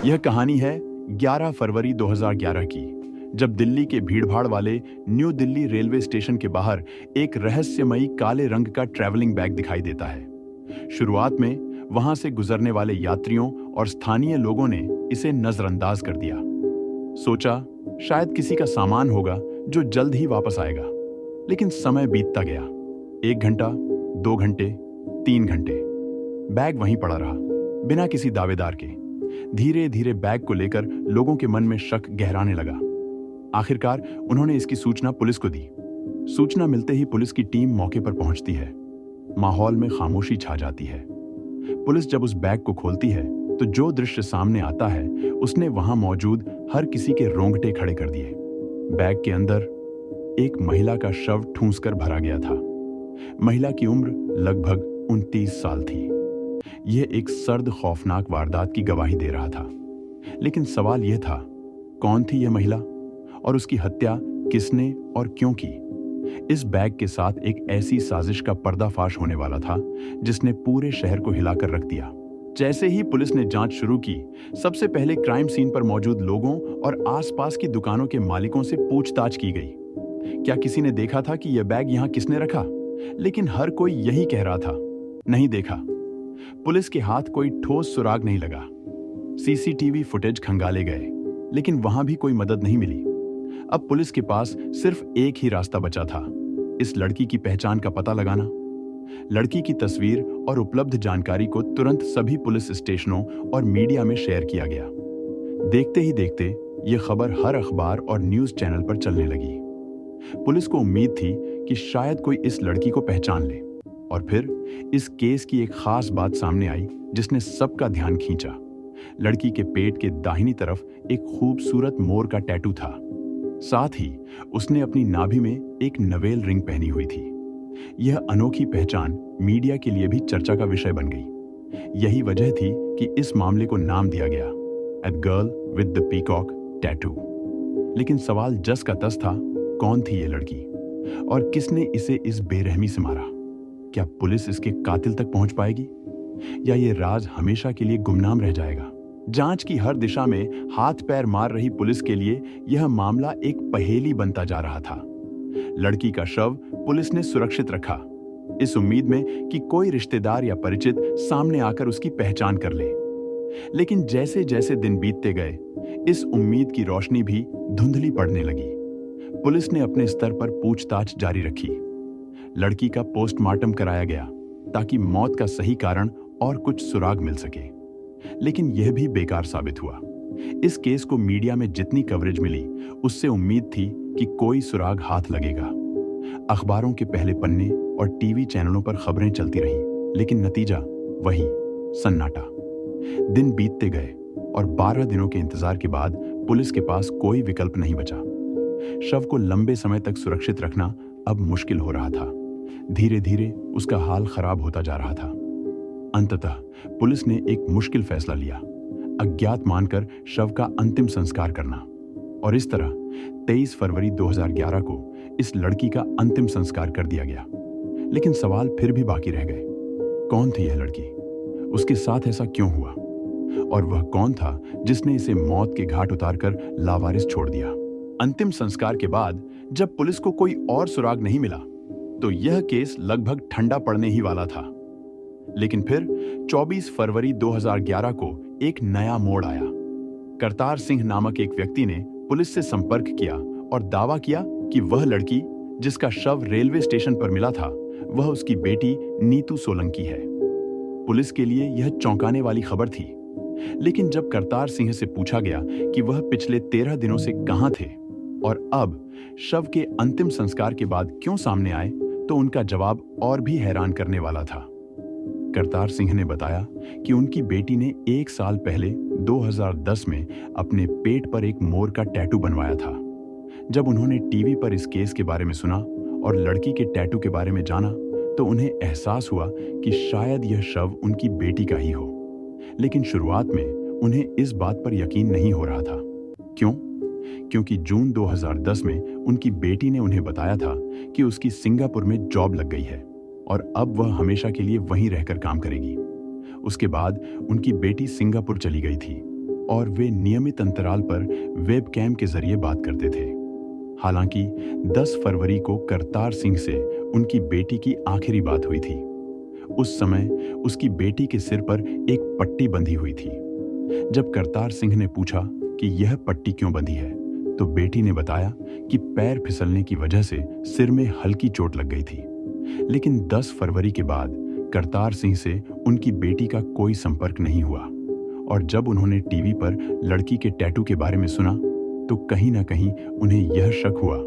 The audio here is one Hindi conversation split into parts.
यह कहानी है 11 फरवरी 2011 की, जब दिल्ली के भीड़भाड़ वाले न्यू दिल्ली रेलवे स्टेशन के बाहर एक रहस्यमयी काले रंग का ट्रैवलिंग बैग दिखाई देता है। शुरुआत में वहां से गुजरने वाले यात्रियों और स्थानीय लोगों ने इसे नजरअंदाज कर दिया। सोचा शायद किसी का सामान होगा जो जल्द ही वापस आएगा। लेकिन समय बीतता गया। 1 घंटा, 2 घंटे, 3 घंटे, बैग वहीं पड़ा रहा, बिना किसी दावेदार के। धीरे धीरे बैग को लेकर लोगों के मन में शक गहराने लगा। आखिरकार उन्होंने इसकी सूचना पुलिस को दी। सूचना मिलते ही पुलिस की टीम मौके पर पहुंचती है। माहौल में खामोशी छा जाती है। पुलिस जब उस बैग को खोलती है तो जो दृश्य सामने आता है उसने वहां मौजूद हर किसी के रोंगटे खड़े कर दिए। बैग के अंदर एक महिला का शव ठूंस कर भरा गया था। महिला की उम्र लगभग 29 साल थी। यह एक सर्द खौफनाक वारदात की गवाही दे रहा था। लेकिन सवाल यह था, कौन थी यह महिला और उसकी हत्या किसने और क्यों की? इस बैग के साथ एक ऐसी साजिश का पर्दाफाश होने वाला था जिसने पूरे शहर को हिलाकर रख दिया। जैसे ही पुलिस ने जांच शुरू की, सबसे पहले क्राइम सीन पर मौजूद लोगों और आसपास की दुकानों के मालिकों से पूछताछ की गई। क्या किसी ने देखा था कि यह बैग यहां किसने रखा? लेकिन हर कोई यही कह रहा था, नहीं देखा। पुलिस के हाथ कोई ठोस सुराग नहीं लगा। सीसीटीवी फुटेज खंगाले गए, लेकिन वहां भी कोई मदद नहीं मिली। अब पुलिस के पास सिर्फ एक ही रास्ता बचा था, इस लड़की की पहचान का पता लगाना। लड़की की तस्वीर और उपलब्ध जानकारी को तुरंत सभी पुलिस स्टेशनों और मीडिया में शेयर किया गया। देखते ही देखते यह खबर हर अखबार और न्यूज चैनल पर चलने लगी। पुलिस को उम्मीद थी कि शायद कोई इस लड़की को पहचान ले। और फिर इस केस की एक खास बात सामने आई जिसने सबका ध्यान खींचा। लड़की के पेट के दाहिनी तरफ एक खूबसूरत मोर का टैटू था। साथ ही उसने अपनी नाभि में एक नवेल रिंग पहनी हुई थी। यह अनोखी पहचान मीडिया के लिए भी चर्चा का विषय बन गई। यही वजह थी कि इस मामले को नाम दिया गया a girl with the peacock tattoo. लेकिन सवाल जस का तस था, कौन थी यह लड़की और किसने इसे इस बेरहमी से मारा? क्या पुलिस इसके कातिल तक पहुंच पाएगी या यह राज हमेशा के लिए गुमनाम रह जाएगा? जांच की हर दिशा में हाथ पैर मार रही पुलिस के लिए यह मामला एक पहेली बनता जा रहा था। लड़की का शव पुलिस ने सुरक्षित रखा, इस उम्मीद में कि कोई रिश्तेदार या परिचित सामने आकर उसकी पहचान कर ले। लेकिन जैसे जैसे दिन बीतते गए, इस उम्मीद की रोशनी भी धुंधली पड़ने लगी। पुलिस ने अपने स्तर पर पूछताछ जारी रखी। लड़की का पोस्टमार्टम कराया गया ताकि मौत का सही कारण और कुछ सुराग मिल सके। लेकिन यह भी बेकार साबित हुआ। इस केस को मीडिया में जितनी कवरेज मिली, उससे उम्मीद थी कि कोई सुराग हाथ लगेगा। अखबारों के पहले पन्ने और टीवी चैनलों पर खबरें चलती रहीं, लेकिन नतीजा वही, सन्नाटा। दिन बीतते गए और 12 दिनों के इंतजार के बाद पुलिस के पास कोई विकल्प नहीं बचा। शव को लंबे समय तक सुरक्षित रखना अब मुश्किल हो रहा था। धीरे धीरे उसका हाल खराब होता जा रहा था। अंततः पुलिस ने एक मुश्किल फैसला लिया, अज्ञात मानकर शव का अंतिम संस्कार करना। और इस तरह 23 फरवरी 2011 को इस लड़की का अंतिम संस्कार कर दिया गया। लेकिन सवाल फिर भी बाकी रह गए। कौन थी यह लड़की? उसके साथ ऐसा क्यों हुआ? और वह कौन था जिसने इसे मौत के घाट उतारकर लावारिस छोड़ दिया? अंतिम संस्कार के बाद जब पुलिस को कोई और सुराग नहीं मिला, तो यह केस लगभग ठंडा पड़ने ही वाला था। लेकिन फिर 24 फरवरी 2011 को एक नया मोड़ आया। करतार सिंह नामक एक व्यक्ति ने पुलिस से संपर्क किया और दावा किया कि वह लड़की जिसका शव रेलवे स्टेशन पर मिला था, वह उसकी बेटी नीतू सोलंकी है। पुलिस के लिए यह चौंकाने वाली खबर थी। लेकिन जब करतार सिंह से पूछा गया कि वह पिछले 13 दिनों से कहां थे और अब शव के अंतिम संस्कार के बाद क्यों सामने आए, तो उनका जवाब और भी हैरान करने वाला था। करतार सिंह ने बताया कि उनकी बेटी ने 1 साल पहले 2010 में अपने पेट पर एक मोर का टैटू बनवाया था। जब उन्होंने टीवी पर इस केस के बारे में सुना और लड़की के टैटू के बारे में जाना, तो उन्हें एहसास हुआ कि शायद यह शव उनकी बेटी का ही हो। लेकिन शुरुआत में उन्हें इस बात पर यकीन नहीं हो रहा था। क्यों? क्योंकि जून 2010 में उनकी बेटी ने उन्हें बताया था कि उसकी सिंगापुर में जॉब लग गई है और अब वह हमेशा के लिए वहीं रहकर काम करेगी। उसके बाद उनकी बेटी सिंगापुर चली गई थी। और वे नियमित अंतराल पर वेबकैम के जरिए बात करते थे। हालांकि 10 फरवरी को करतार सिंह से उनकी बेटी की आखिरी बात हुई थी। उस समय उसकी बेटी के सिर पर एक पट्टी बंधी हुई थी। जब करतार सिंह ने पूछा कि यह पट्टी क्यों बंधी है, तो बेटी ने बताया कि पैर फिसलने की वजह से सिर में हल्की चोट लग गई थी। लेकिन 10 फरवरी के बाद करतार सिंह से उनकी बेटी का कोई संपर्क नहीं हुआ, और जब उन्होंने टीवी पर लड़की के टैटू के बारे में सुना तो कहीं ना कहीं उन्हें यह शक हुआ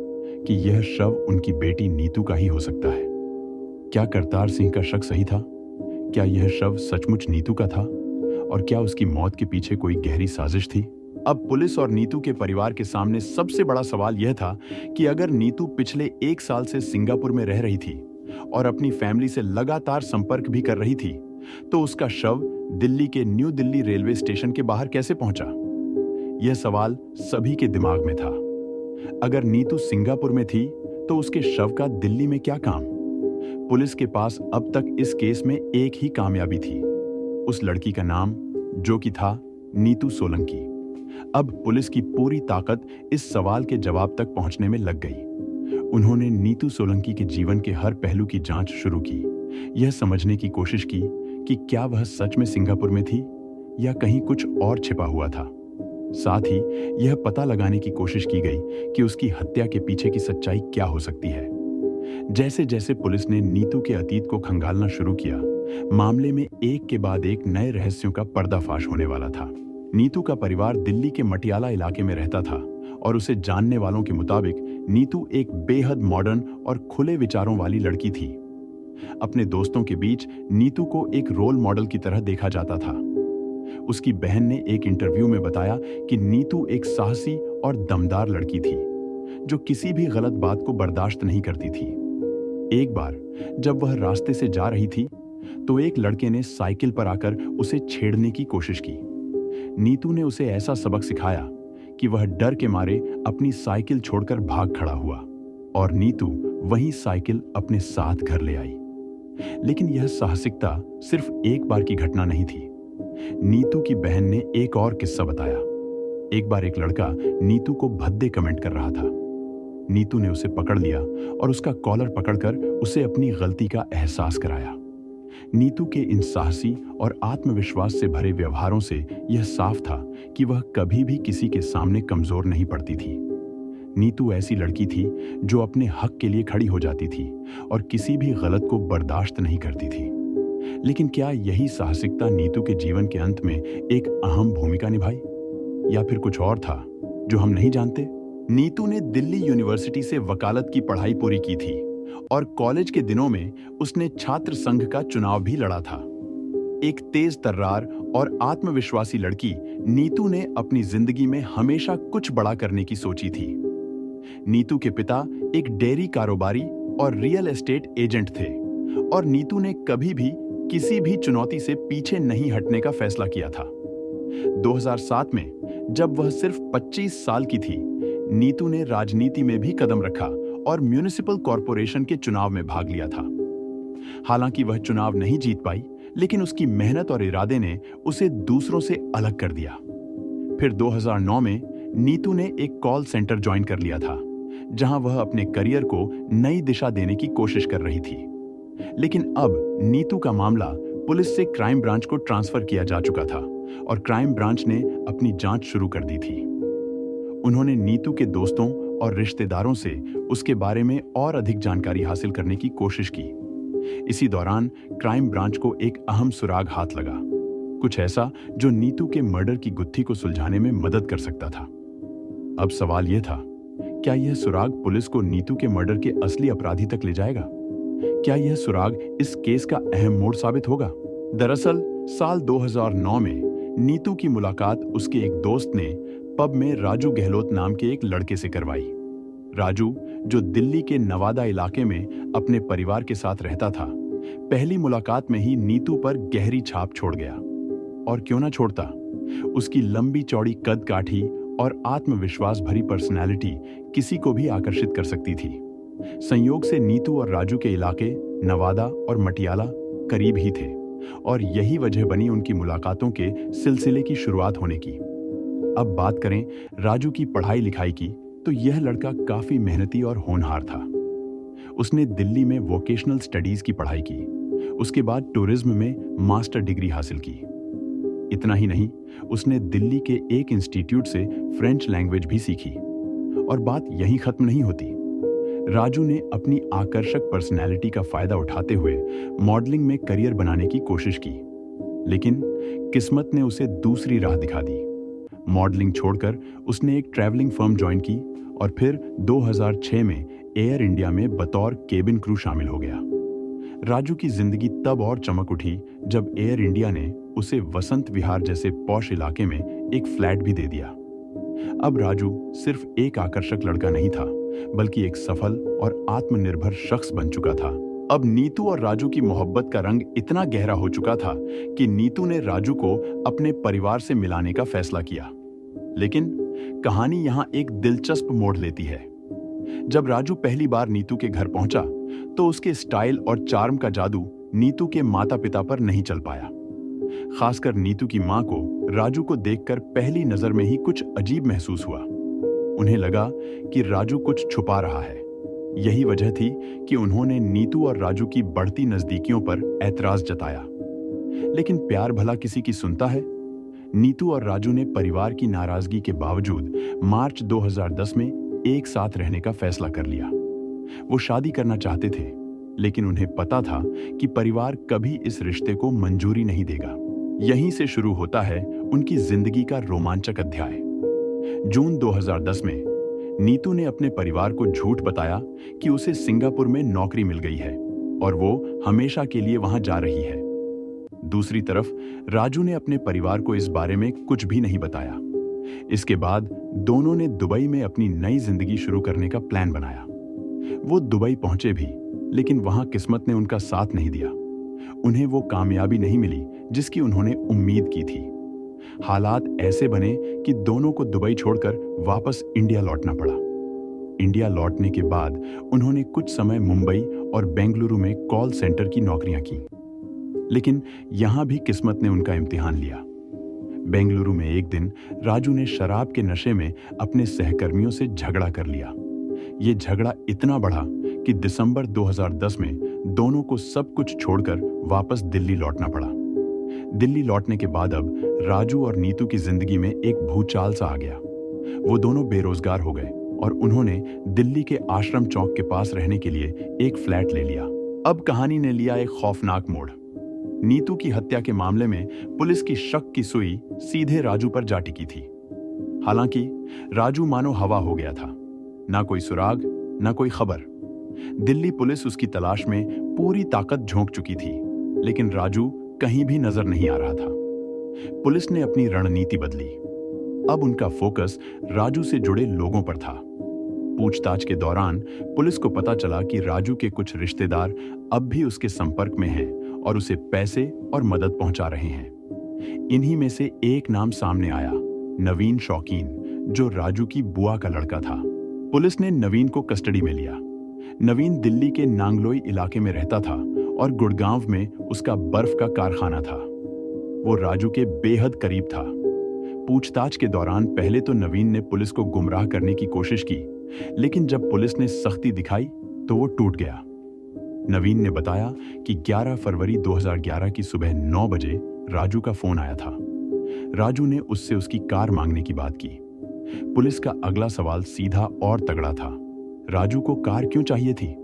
कि यह शव उनकी बेटी नीतू का ही हो सकता है। क्या करतार सिंह का शक सही था? क्या यह शव सचमुच नीतू का था? और क्या उसकी मौत के पीछे कोई गहरी साजिश थी? अब पुलिस और नीतू के परिवार के सामने सबसे बड़ा सवाल यह था कि अगर नीतू पिछले 1 साल से सिंगापुर में रह रही थी और अपनी फैमिली से लगातार संपर्क भी कर रही थी, तो उसका शव दिल्ली के न्यू दिल्ली रेलवे स्टेशन के बाहर कैसे पहुंचा? यह सवाल सभी के दिमाग में था। अगर नीतू सिंगापुर में थी तो उसके शव का दिल्ली में क्या काम? पुलिस के पास अब तक इस केस में एक ही कामयाबी थी, उस लड़की का नाम, जो कि था नीतू सोलंकी। अब पुलिस की पूरी ताकत इस सवाल के जवाब तक पहुंचने में लग गई। उन्होंने नीतू सोलंकी के जीवन के हर पहलू की जांच शुरू की, यह समझने की कोशिश की कि क्या वह सच में सिंगापुर में थी या कहीं कुछ और छिपा हुआ था। साथ ही यह पता लगाने की कोशिश की गई कि उसकी हत्या के पीछे की सच्चाई क्या हो सकती है। जैसे जैसे पुलिस ने नीतू के अतीत को खंगालना शुरू किया, मामले में एक के बाद एक नए रहस्यों का पर्दाफाश होने वाला था। नीतू का परिवार दिल्ली के मटियाला इलाके में रहता था और उसे जानने वालों के मुताबिक नीतू एक बेहद मॉडर्न और खुले विचारों वाली लड़की थी। अपने दोस्तों के बीच नीतू को एक रोल मॉडल की तरह देखा जाता था। उसकी बहन ने एक इंटरव्यू में बताया कि नीतू एक साहसी और दमदार लड़की थी, जो किसी भी गलत बात को बर्दाश्त नहीं करती थी। एक बार जब वह रास्ते से जा रही थी, तो एक लड़के ने साइकिल पर आकर उसे छेड़ने की कोशिश की। नीतू ने उसे ऐसा सबक सिखाया कि वह डर के मारे अपनी साइकिल छोड़कर भाग खड़ा हुआ, और नीतू वही साइकिल अपने साथ घर ले आई। लेकिन यह साहसिकता सिर्फ एक बार की घटना नहीं थी। नीतू की बहन ने एक और किस्सा बताया। एक बार एक लड़का नीतू को भद्दे कमेंट कर रहा था। नीतू ने उसे पकड़ लिया और उसका कॉलर पकड़कर उसे अपनी गलती का एहसास कराया। नीतू के इन साहसी और आत्मविश्वास से भरे व्यवहारों से यह साफ था कि वह कभी भी किसी के सामने कमजोर नहीं पड़ती थी। नीतू ऐसी लड़की थी जो अपने हक के लिए खड़ी हो जाती थी और किसी भी गलत को बर्दाश्त नहीं करती थी। लेकिन क्या यही साहसिकता नीतू के जीवन के अंत में एक अहम भूमिका निभाई, या फिर कुछ और था जो हम नहीं जानते? नीतू ने दिल्ली यूनिवर्सिटी से वकालत की पढ़ाई पूरी की थी और कॉलेज के दिनों में उसने छात्र संघ का चुनाव भी लड़ा था। एक तेज तर्रार और आत्मविश्वासी लड़की, नीतू ने अपनी जिंदगी में हमेशा कुछ बड़ा करने की सोची थी। नीतू के पिता एक डेयरी कारोबारी और रियल एस्टेट एजेंट थे, और नीतू ने कभी भी किसी भी चुनौती से पीछे नहीं हटने का फैसला किया था। 2007 में जब वह सिर्फ 25 साल की थी, नीतू ने राजनीति में भी कदम रखा और म्युनिसिपल कॉरपोरेशन के चुनाव में भाग लिया था। हालांकि वह चुनाव नहीं जीत पाई, लेकिन उसकी मेहनत और इरादे ने उसे दूसरों से अलग कर दिया। फिर 2009 में नीतू ने एक कॉल सेंटर ज्वाइन कर लिया था, जहां वह अपने करियर को नई दिशा देने की कोशिश कर रही थी। लेकिन अब नीतू का मामला पुलिस से क्राइम ब्रांच को ट्रांसफर किया जा चुका था और क्राइम ब्रांच ने अपनी जांच शुरू कर दी थी। उन्होंने नीतू के दोस्तों और रिश्तेदारों से उसके बारे में और अधिक जानकारी हासिल करने की कोशिश की। इसी दौरान क्राइम ब्रांच को एक अहम सुराग हाथ लगा, कुछ ऐसा जो नीतू के मर्डर की गुत्थी को सुलझाने में मदद कर सकता था। अब सवाल यह था, क्या यह सुराग पुलिस को नीतू के मर्डर के असली अपराधी तक ले जाएगा? क्या यह सुराग इस केस का अहम मोड़ साबित होगा? दरअसल साल 2009 में नीतू की मुलाकात उसके एक दोस्त ने पब में राजू गहलोत नाम के एक लड़के से करवाई। राजू, जो दिल्ली के नवादा इलाके में अपने परिवार के साथ रहता था, पहली मुलाकात में ही नीतू पर गहरी छाप छोड़ गया। और क्यों ना छोड़ता, उसकी लंबी चौड़ी कद काठी और आत्मविश्वास भरी पर्सनैलिटी किसी को भी आकर्षित कर सकती थी। संयोग से नीतू और राजू के इलाके नवादा और मटियाला करीब ही थे, और यही वजह बनी उनकी मुलाकातों के सिलसिले की शुरुआत होने की। अब बात करें राजू की पढ़ाई लिखाई की, तो यह लड़का काफी मेहनती और होनहार था। उसने दिल्ली में वोकेशनल स्टडीज की पढ़ाई की, उसके बाद टूरिज्म में मास्टर डिग्री हासिल की। इतना ही नहीं, उसने दिल्ली के एक इंस्टीट्यूट से फ्रेंच लैंग्वेज भी सीखी। और बात यहीं खत्म नहीं होती। राजू ने अपनी आकर्षक पर्सनैलिटी का फायदा उठाते हुए मॉडलिंग में करियर बनाने की कोशिश की, लेकिन किस्मत ने उसे दूसरी राह दिखा दी। मॉडलिंग छोड़कर उसने एक ट्रैवलिंग फर्म ज्वाइन की और फिर 2006 में एयर इंडिया में बतौर केबिन क्रू शामिल हो गया। राजू की जिंदगी तब और चमक उठी जब एयर इंडिया ने उसे वसंत विहार जैसे पॉश इलाके में एक फ्लैट भी दे दिया। अब राजू सिर्फ एक आकर्षक लड़का नहीं था, बल्कि एक सफल और आत्मनिर्भर शख्स बन चुका था। अब नीतू और राजू की मोहब्बत का रंग इतना गहरा हो चुका था कि नीतू ने राजू को अपने परिवार से मिलाने का फैसला किया। लेकिन कहानी यहां एक दिलचस्प मोड़ लेती है। जब राजू पहली बार नीतू के घर पहुंचा, तो उसके स्टाइल और चार्म का जादू नीतू के माता पिता पर नहीं चल पाया। खासकर नीतू की मां को राजू को देखकर पहली नजर में ही कुछ अजीब महसूस हुआ। उन्हें लगा कि राजू कुछ छुपा रहा है। यही वजह थी कि उन्होंने नीतू और राजू की बढ़ती नजदीकियों पर ऐतराज जताया। लेकिन प्यार भला किसी की सुनता है। नीतू और राजू ने परिवार की नाराजगी के बावजूद मार्च 2010 में एक साथ रहने का फैसला कर लिया। वो शादी करना चाहते थे, लेकिन उन्हें पता था कि परिवार कभी इस रिश्ते को मंजूरी नहीं देगा। यहीं से शुरू होता है उनकी जिंदगी का रोमांचक अध्याय। जून 2010 में नीतू ने अपने परिवार को झूठ बताया कि उसे सिंगापुर में नौकरी मिल गई है और वो हमेशा के लिए वहां जा रही है। दूसरी तरफ राजू ने अपने परिवार को इस बारे में कुछ भी नहीं बताया। इसके बाद दोनों ने दुबई में अपनी नई जिंदगी शुरू करने का प्लान बनाया। वो दुबई पहुंचे भी, लेकिन वहां किस्मत ने उनका साथ नहीं दिया। उन्हें वो कामयाबी नहीं मिली जिसकी उन्होंने उम्मीद की थी। हालात ऐसे बने कि दोनों को दुबई छोड़कर वापस इंडिया लौटना पड़ा। इंडिया लौटने के बाद उन्होंने कुछ समय मुंबई और बेंगलुरु में कॉल सेंटर की नौकरियां की, लेकिन यहां भी किस्मत ने उनका इम्तिहान लिया। बेंगलुरु में एक दिन राजू ने शराब के नशे में अपने सहकर्मियों से झगड़ा कर लिया। ये झगड़ा इतना बढ़ा कि दिसंबर 2010 में दोनों को सब कुछ छोड़कर वापस दिल्ली लौटना पड़ा। दिल्ली लौटने के बाद अब राजू और नीतू की जिंदगी में एक भूचाल सा आ गया। वो दोनों बेरोजगार हो गए और उन्होंने दिल्ली के आश्रम चौक के पास रहने के लिए एक फ्लैट ले लिया। अब कहानी ने लिया एक खौफनाक मोड़। नीतू की हत्या के मामले में पुलिस की शक की सुई सीधे राजू पर जा टिकी थी। हालांकि राजू मानो हवा हो गया था, ना कोई सुराग, ना कोई खबर। दिल्ली पुलिस उसकी तलाश में पूरी ताकत झोंक चुकी थी, लेकिन राजू कहीं भी नजर नहीं आ रहा था। पुलिस ने अपनी रणनीति बदली। अब उनका फोकस राजू से जुड़े लोगों पर था। पूछताछ के दौरान पुलिस को पता चला कि राजू के कुछ रिश्तेदार अब भी उसके संपर्क में हैं और उसे पैसे और मदद पहुंचा रहे हैं। इन्हीं में से एक नाम सामने आया, नवीन शौकीन, जो राजू की बुआ का लड़का था। पुलिस ने नवीन को कस्टडी में लिया। नवीन दिल्ली के नांगलोई इलाके में रहता था और गुड़गांव में उसका बर्फ का कारखाना था। वो राजू के बेहद करीब था। पूछताछ के दौरान पहले तो नवीन ने पुलिस को गुमराह करने की कोशिश की, लेकिन जब पुलिस ने सख्ती दिखाई तो वो टूट गया। नवीन ने बताया कि 11 फरवरी 2011 की सुबह 9 बजे राजू का फोन आया था। राजू ने उससे उसकी कार मांगने की बात की। पुलिस का अगला सवाल सीधा और तगड़ा था, राजू को कार क्यों चाहिए थी?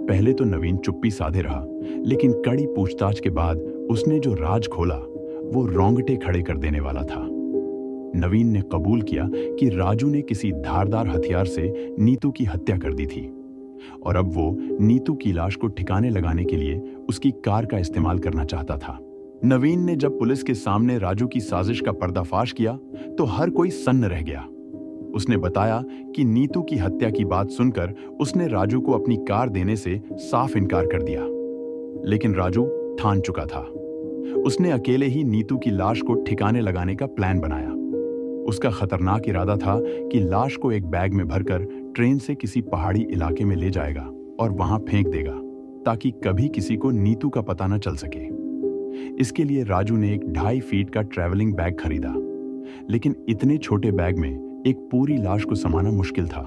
पहले तो नवीन चुप्पी साधे रहा, लेकिन कड़ी पूछताछ के बाद उसने जो राज खोला वो रोंगटे खड़े कर देने वाला था। नवीन ने कबूल किया कि राजू ने किसी धारदार हथियार से नीतू की हत्या कर दी थी और अब वो नीतू की लाश को ठिकाने लगाने के लिए उसकी कार का इस्तेमाल करना चाहता था। नवीन ने जब पुलिस के सामने राजू की साजिश का पर्दाफाश किया तो हर कोई सन्न रह गया। उसने बताया कि नीतू की हत्या की बात सुनकर उसने राजू को अपनी कार देने से साफ इनकार कर दिया, लेकिन राजू ठान चुका था। उसने अकेले ही नीतू की लाश को ठिकाने लगाने का प्लान बनाया। उसका खतरनाक इरादा था कि लाश को एक बैग में भरकर ट्रेन से किसी पहाड़ी इलाके में ले जाएगा और वहां फेंक देगा, ताकि कभी किसी को नीतू का पता न चल सके। इसके लिए राजू ने एक 2.5 फीट का ट्रैवलिंग बैग खरीदा, लेकिन इतने छोटे बैग में एक पूरी लाश को समाना मुश्किल था।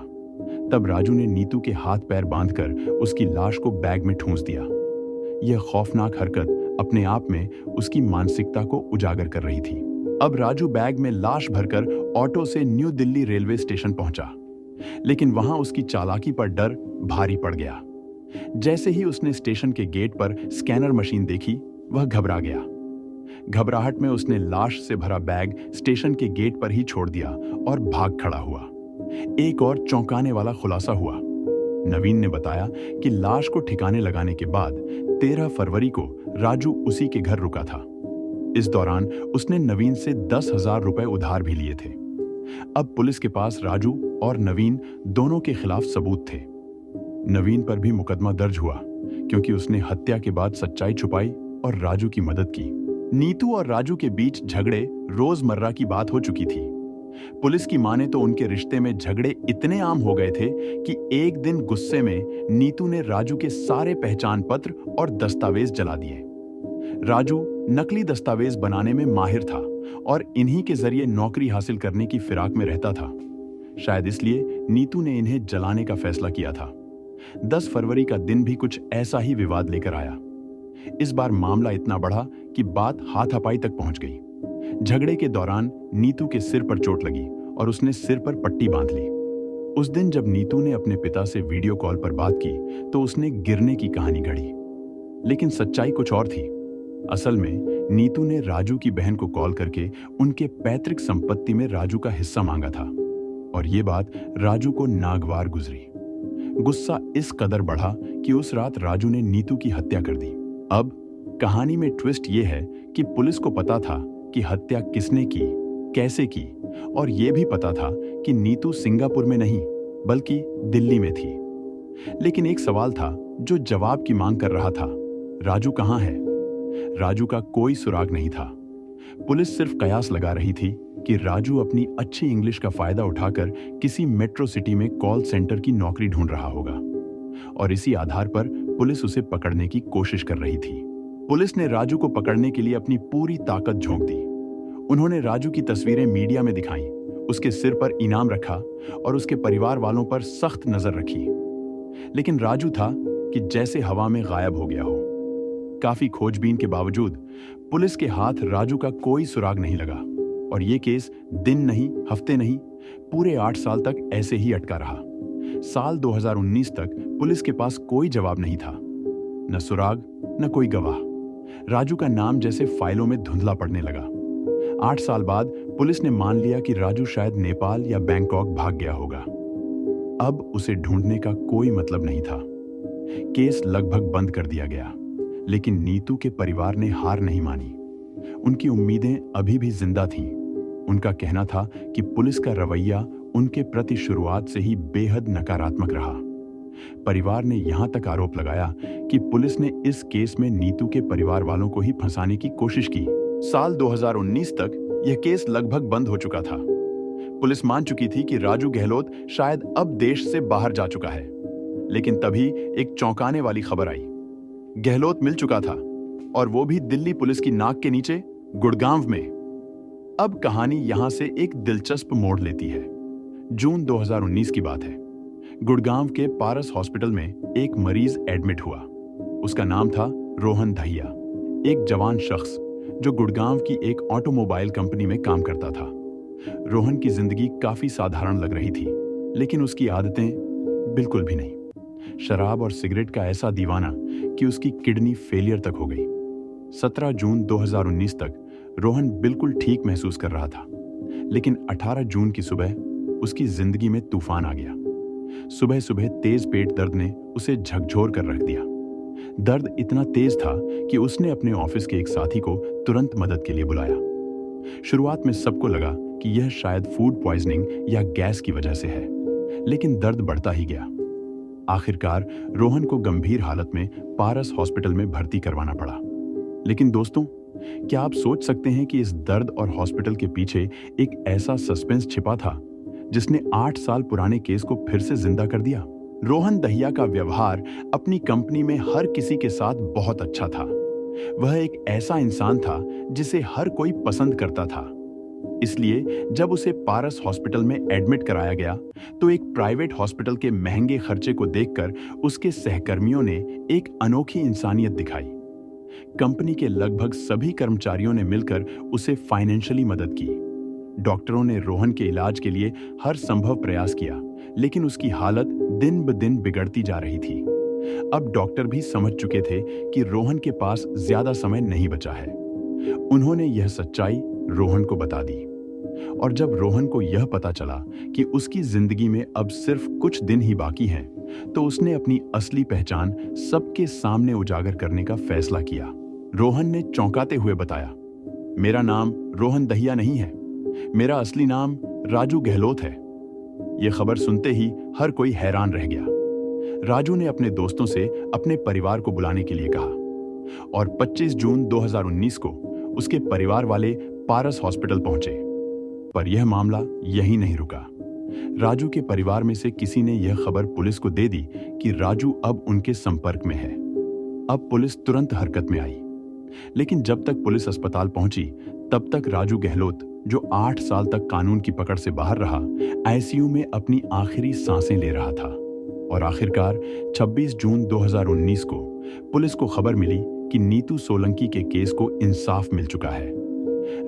तब राजू ने नीतू के हाथ पैर बांधकर उसकी लाश को बैग में ठूंस दिया। यह खौफनाक हरकत अपने आप में उसकी मानसिकता को उजागर कर रही थी। अब राजू बैग में लाश भरकर ऑटो से न्यू दिल्ली रेलवे स्टेशन पहुंचा, लेकिन वहां उसकी चालाकी पर डर भारी पड़ गया। जैसे ही उसने स्टेशन के गेट पर स्कैनर मशीन देखी, वह घबरा गया। घबराहट में उसने लाश से भरा बैग स्टेशन के गेट पर ही छोड़ दिया और भाग खड़ा हुआ। एक और चौंकाने वाला खुलासा हुआ। नवीन ने बताया कि लाश को ठिकाने लगाने के बाद 13 फरवरी को राजू उसी के घर रुका था। इस दौरान उसने नवीन से 10,000 रुपए उधार भी लिए थे। अब पुलिस के पास राजू और नवीन दोनों के खिलाफ सबूत थे। नवीन पर भी मुकदमा दर्ज हुआ क्योंकि उसने हत्या के बाद सच्चाई छुपाई और राजू की मदद की। नीतू और राजू के बीच झगड़े रोजमर्रा की बात हो चुकी थी। पुलिस की माने तो उनके रिश्ते में झगड़े इतने आम हो गए थे कि एक दिन गुस्से में नीतू ने राजू के सारे पहचान पत्र और दस्तावेज जला दिए। राजू नकली दस्तावेज बनाने में माहिर था और इन्हीं के जरिए नौकरी हासिल करने की फिराक में रहता था। शायद इसलिए नीतू ने इन्हें जलाने का फैसला किया था। 10 फरवरी का दिन भी कुछ ऐसा ही विवाद लेकर आया। इस बार मामला इतना बढ़ा कि बात हाथापाई तक पहुंच गई। झगड़े के दौरान नीतू के सिर पर चोट लगी और उसने सिर पर पट्टी बांध ली। उस दिन जब नीतू ने अपने पिता से वीडियो कॉल पर बात की तो उसने गिरने की कहानी गढ़ी, लेकिन सच्चाई कुछ और थी। असल में नीतू ने राजू की बहन को कॉल करके उनके पैतृक संपत्ति में राजू का हिस्सा मांगा था और ये बात राजू को नागवार गुजरी। गुस्सा इस कदर बढ़ा कि उस रात राजू ने नीतू की हत्या कर दी। अब कहानी में ट्विस्ट ये है कि पुलिस को पता था कि हत्या किसने की, कैसे की, और यह भी पता था कि नीतू सिंगापुर में नहीं बल्कि दिल्ली में थी। लेकिन एक सवाल था जो जवाब की मांग कर रहा था, राजू कहाँ है? राजू का कोई सुराग नहीं था। पुलिस सिर्फ कयास लगा रही थी कि राजू अपनी अच्छी इंग्लिश का फायदा उठाकर किसी मेट्रो सिटी में कॉल सेंटर की नौकरी ढूंढ रहा होगा और इसी आधार पर पुलिस उसे पकड़ने की कोशिश कर रही थी। पुलिस ने राजू को पकड़ने के लिए अपनी पूरी ताकत झोंक दी। उन्होंने राजू की तस्वीरें मीडिया में दिखाई, उसके सिर पर इनाम रखा और उसके परिवार वालों पर सख्त नजर रखी। लेकिन राजू था कि जैसे हवा में गायब हो गया हो। काफी खोजबीन के बावजूद पुलिस के हाथ राजू का कोई सुराग नहीं लगा और ये केस दिन नहीं, हफ्ते नहीं, पूरे 8 साल तक ऐसे ही अटका रहा। साल 2019 तक पुलिस के पास कोई जवाब नहीं था, न सुराग न कोई गवाह। राजू का नाम जैसे फाइलों में धुंधला पड़ने लगा। 8 साल बाद पुलिस ने मान लिया कि राजू शायद नेपाल या बैंकॉक भाग गया होगा। अब उसे ढूंढने का कोई मतलब नहीं था। केस लगभग बंद कर दिया गया, लेकिन नीतू के परिवार ने हार नहीं मानी। उनकी उम्मीदें अभी भी जिंदा थीं। उनका कहना था कि पुलिस का रवैया उनके प्रति शुरुआत से ही बेहद नकारात्मक रहा। परिवार ने यहां तक आरोप लगाया कि पुलिस ने इस केस में नीतू के परिवार वालों को ही फंसाने की कोशिश की। साल 2019 तक यह केस लगभग बंद हो चुका था। पुलिस मान चुकी थी कि राजू गहलोत शायद अब देश से बाहर जा चुका है, लेकिन तभी एक चौंकाने वाली खबर आई। गहलोत मिल चुका था और वो भी दिल्ली पुलिस की नाक के नीचे गुड़गांव में। अब कहानी यहां से एक दिलचस्प मोड़ लेती है। जून 2019 की बात है। गुड़गांव के पारस हॉस्पिटल में एक मरीज एडमिट हुआ। उसका नाम था रोहन दहिया, एक जवान शख्स जो गुड़गांव की एक ऑटोमोबाइल कंपनी में काम करता था। रोहन की जिंदगी काफी साधारण लग रही थी, लेकिन उसकी आदतें बिल्कुल भी नहीं। शराब और सिगरेट का ऐसा दीवाना कि उसकी किडनी फेलियर तक हो गई। 17 जून 2019 तक रोहन बिल्कुल ठीक महसूस कर रहा था, लेकिन 18 जून की सुबह उसकी जिंदगी में तूफान आ गया। सुबह सुबह तेज पेट दर्द ने उसे झकझोर कर रख दिया। दर्द इतना तेज था कि उसने अपने ऑफिस के एक साथी को तुरंत मदद के लिए बुलाया। शुरुआत में सबको लगा कि यह शायद फूड पॉइजनिंग या गैस की वजह से है, लेकिन दर्द बढ़ता ही गया। आखिरकार रोहन को गंभीर हालत में पारस हॉस्पिटल में भर्ती करवाना पड़ा। लेकिन दोस्तों, क्या आप सोच सकते हैं कि इस दर्द और हॉस्पिटल के पीछे एक ऐसा सस्पेंस छिपा था जिसने 8 साल पुराने केस को फिर से जिंदा कर दिया? रोहन दहिया का व्यवहार अपनी कंपनी में हर किसी के साथ बहुत अच्छा था। वह एक ऐसा इंसान था जिसे हर कोई पसंद करता था। इसलिए जब उसे पारस हॉस्पिटल में एडमिट कराया गया तो एक प्राइवेट हॉस्पिटल के महंगे खर्चे को देखकर उसके सहकर्मियों ने एक अनोखी इंसानियत दिखाई। कंपनी के लगभग सभी कर्मचारियों ने मिलकर उसे फाइनेंशियली मदद की। डॉक्टरों ने रोहन के इलाज के लिए हर संभव प्रयास किया, लेकिन उसकी हालत दिन ब दिन बिगड़ती जा रही थी। अब डॉक्टर भी समझ चुके थे कि रोहन के पास ज्यादा समय नहीं बचा है। उन्होंने यह सच्चाई रोहन को बता दी, और जब रोहन को यह पता चला कि उसकी जिंदगी में अब सिर्फ कुछ दिन ही बाकी हैं, तो उसने अपनी असली पहचान सबके सामने उजागर करने का फैसला किया। रोहन ने चौंकाते हुए बताया, मेरा नाम रोहन दहिया नहीं है, मेरा असली नाम राजू गहलोत है। यह खबर सुनते ही हर कोई हैरान रह गया। राजू ने अपने दोस्तों से अपने परिवार को बुलाने के लिए कहा और 25 जून 2019 को उसके परिवार वाले पारस हॉस्पिटल पहुंचे। पर यह मामला यहीं नहीं रुका। राजू के परिवार में से किसी ने यह खबर पुलिस को दे दी कि राजू अब उनके संपर्क में है। अब पुलिस तुरंत हरकत में आई, लेकिन जब तक पुलिस अस्पताल पहुंची तब तक राजू गहलोत, जो 8 साल तक कानून की पकड़ से बाहर रहा, आईसीयू में अपनी आखिरी सांसें ले रहा था। और आखिरकार 26 जून 2019 को पुलिस को खबर मिली कि नीतू सोलंकी के केस को इंसाफ मिल चुका है।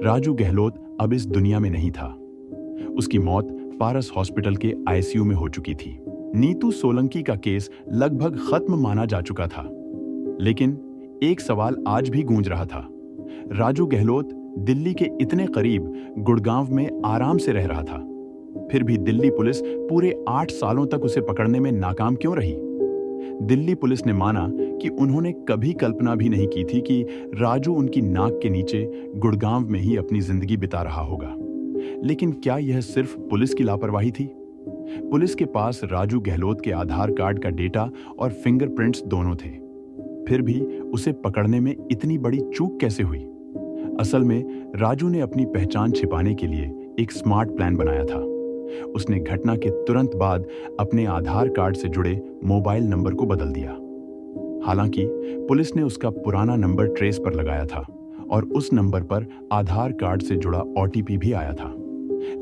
राजू गहलोत अब इस दुनिया में नहीं था। उसकी मौत पारस हॉस्पिटल के आईसीयू में हो चुकी थी। नीतू सोलंकी का केस लगभग खत्म माना जा चुका था, लेकिन एक सवाल आज भी गूंज रहा था। राजू गहलोत दिल्ली के इतने करीब गुड़गांव में आराम से रह रहा था, फिर भी दिल्ली पुलिस पूरे 8 सालों तक उसे पकड़ने में नाकाम क्यों रही? दिल्ली पुलिस ने माना कि उन्होंने कभी कल्पना भी नहीं की थी कि राजू उनकी नाक के नीचे गुड़गांव में ही अपनी जिंदगी बिता रहा होगा। लेकिन क्या यह सिर्फ पुलिस की लापरवाही थी? पुलिस के पास राजू गहलोत के आधार कार्ड का डेटा और फिंगरप्रिंट्स दोनों थे, फिर भी उसे पकड़ने में इतनी बड़ी चूक कैसे हुई? असल में राजू ने अपनी पहचान छिपाने के लिए एक स्मार्ट प्लान बनाया था। उसने घटना के तुरंत बाद अपने आधार कार्ड से जुड़े मोबाइल नंबर को बदल दिया। हालांकि पुलिस ने उसका पुराना नंबर ट्रेस पर लगाया था और उस नंबर पर आधार कार्ड से जुड़ा ओटीपी भी आया था,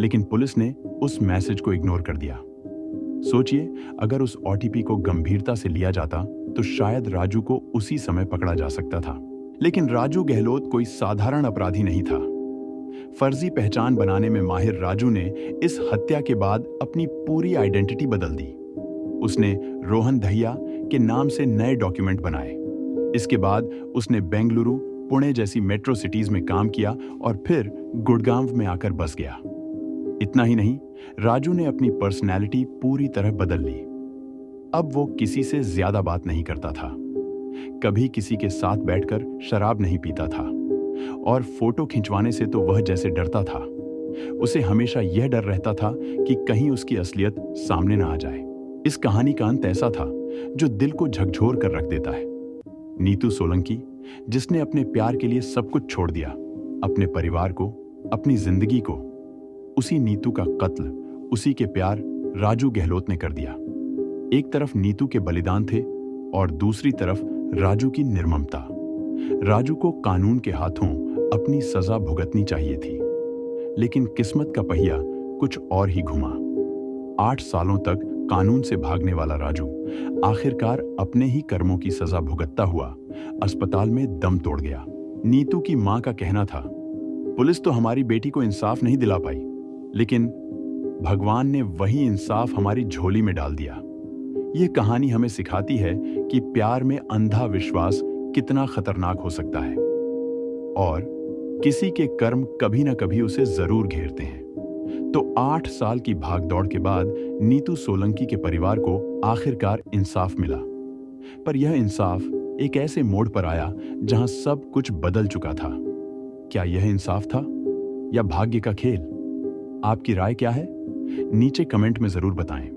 लेकिन पुलिस ने उस मैसेज को इग्नोर कर दिया। सोचिए, अगर उस ओटीपी को गंभीरता से लिया जाता तो शायद राजू को उसी समय पकड़ा जा सकता था। लेकिन राजू गहलोत कोई साधारण अपराधी नहीं था। फर्जी पहचान बनाने में माहिर राजू ने इस हत्या के बाद अपनी पूरी आइडेंटिटी बदल दी। उसने रोहन दहिया के नाम से नए डॉक्यूमेंट बनाए। इसके बाद उसने बेंगलुरु, पुणे जैसी मेट्रो सिटीज में काम किया और फिर गुड़गांव में आकर बस गया। इतना ही नहीं, राजू ने अपनी पर्सनैलिटी पूरी तरह बदल ली। अब वो किसी से ज्यादा बात नहीं करता था, कभी किसी के साथ बैठकर शराब नहीं पीता था, और फोटो खिंचवाने से तो वह जैसे डरता था। उसे हमेशा यह डर रहता था कि कहीं उसकी असलियत सामने ना आ जाए। इस कहानी का अंत ऐसा था जो दिल को झकझोर कर रख देता है। नीतू सोलंकी, जिसने अपने प्यार के लिए सब कुछ छोड़ दिया, अपने परिवार को, अपनी जिंदगी को, उसी नीतू का कत्ल, उसी के प्यार राजू गहलोत ने कर दिया। एक तरफ नीतू के बलिदान थे और दूसरी तरफ राजू की निर्ममता। राजू को कानून के हाथों अपनी सजा भुगतनी चाहिए थी, लेकिन किस्मत का पहिया कुछ और ही घुमा। 8 सालों तक कानून से भागने वाला राजू आखिरकार अपने ही कर्मों की सजा भुगतता हुआ अस्पताल में दम तोड़ गया। नीतू की मां का कहना था, पुलिस तो हमारी बेटी को इंसाफ नहीं दिला पाई, लेकिन भगवान ने वही इंसाफ हमारी झोली में डाल दिया। यह कहानी हमें सिखाती है कि प्यार में अंधा विश्वास कितना खतरनाक हो सकता है और किसी के कर्म कभी ना कभी उसे जरूर घेरते हैं। तो 8 साल की भागदौड़ के बाद नीतू सोलंकी के परिवार को आखिरकार इंसाफ मिला, पर यह इंसाफ एक ऐसे मोड़ पर आया जहां सब कुछ बदल चुका था। क्या यह इंसाफ था या भाग्य का खेल? आपकी राय क्या है? नीचे कमेंट में जरूर बताएं।